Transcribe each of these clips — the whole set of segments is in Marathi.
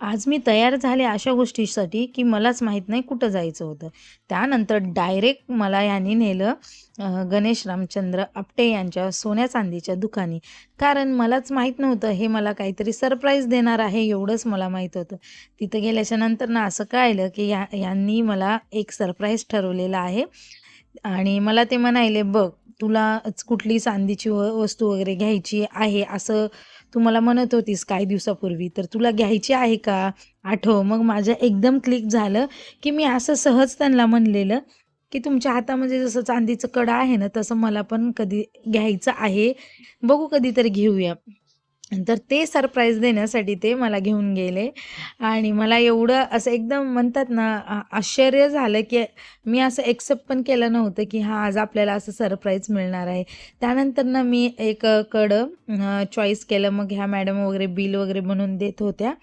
आज मी तयार झाले अशा गोष्टीसाठी, की मलाच माहीत नाही कुठं जायचं होतं. त्यानंतर डायरेक्ट मला यांनी नेलं गणेश रामचंद्र आपटे यांच्या सोन्या-चांदीच्या दुकानी. कारण मलाच माहीत नव्हतं हे मला काहीतरी सरप्राईज देणार आहे एवढंच मला माहीत होतं. तिथं गेल्याच्या नंतर ना असं कळलं, की यांनी मला एक सरप्राईज ठरवलेलं आहे आणि मला ते म्हणाले, "बघ तुला कुठली चांदीची वस्तू वगैरे घ्यायची आहे असं तू मला म्हणत होतीस काही दिवसापूर्वी, तर तुला घ्यायची आहे का? आठव." मग माझं एकदम क्लिक झालं, की मी असं सहज त्यांना म्हणलेलं, की "तुमच्या हातामध्ये जसं चांदीचं कडा आहे ना, तसं मला पण कधी घ्यायचं आहे. बघू कधीतरी घेऊया." तर ते सरप्राईज देण्यासाठी ते मला घेऊन गेले आणि मला एवढं असं एकदम म्हणतात ना आश्चर्य झालं, की मी असं एक्सेप्ट पण केलं नव्हतं, की हां, आज आपल्याला असं सरप्राईज मिळणार आहे. त्यानंतर ना मी एक चॉईस केलं. मग ह्या मॅडम वगैरे बिल वगैरे बनवून देत होत्या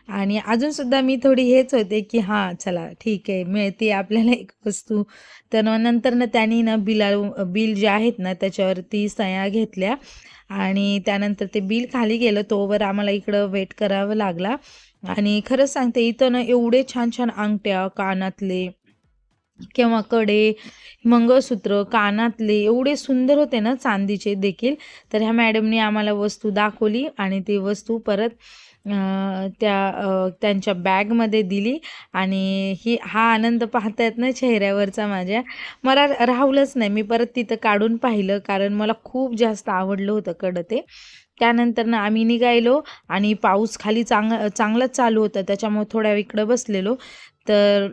आणि अजूनसुद्धा मी थोडी हेच होते, की हां, चला ठीक आहे, मिळते आपल्याला एक वस्तू. तर मग नंतर ना त्यांनी ना बिल जे आहेत ना त्याच्यावरती सह्या घेतल्या आणि त्यानंतर ते बिल खाली गेलं. तोवर आम्हाला इकडं वेट करावं लागला आणि खरंच सांगते इथं ना एवढे छान-छान अंगठ्या, कानातले किंवा कडे, मंगळसूत्र, कानातले एवढे सुंदर होते ना चांदीचे देखील. तर ह्या मॅडमनी आम्हाला वस्तू दाखवली आणि ती वस्तू परत त्यांच्या बॅगमध्ये दिली आणि हा आनंद पाहता येत ना चेहऱ्यावरचा माझ्या, मला राहवलंच नाही. मी परत तिथं काढून पाहिलं कारण मला खूप जास्त आवडलं होतं कडं ते. त्यानंतर ना आम्ही निघालो आणि पाऊस खाली चांगलाच चालू होता. त्याच्यामुळे थोड्या वेळ इकडं बसलेलो. तर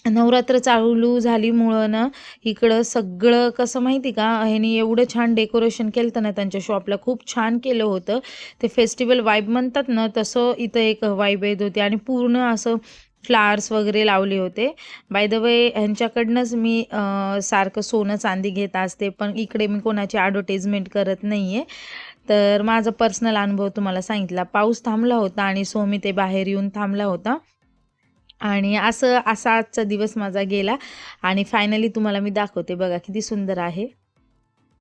नवरात्र चालू झालीमुळं ना इकडं सगळं कसं माहिती का ह्यानी एवढं छान डेकोरेशन केलं होतं ना त्यांच्या शॉपला खूप छान केलं होतं. ते फेस्टिवल वाईब म्हणतात ना तसं इथं एक वाईब येत होती आणि पूर्ण असं फ्लावर्स वगैरे लावले होते. बाय द वे ह्यांच्याकडनंच मी सारखं सोनं चांदी घेत असते, पण इकडे मी कोणाची ॲडव्हर्टाइजमेंट करत नाही आहे. तर माझा पर्सनल अनुभव तुम्हाला सांगितला. पाऊस थांबला होता आणि सो मी ते बाहेर येऊन थांबला होता. आणि असा आजचा दिवस माझा गेला आणि फायनली तुम्हाला मी दाखवते बघा किती सुंदर आहे.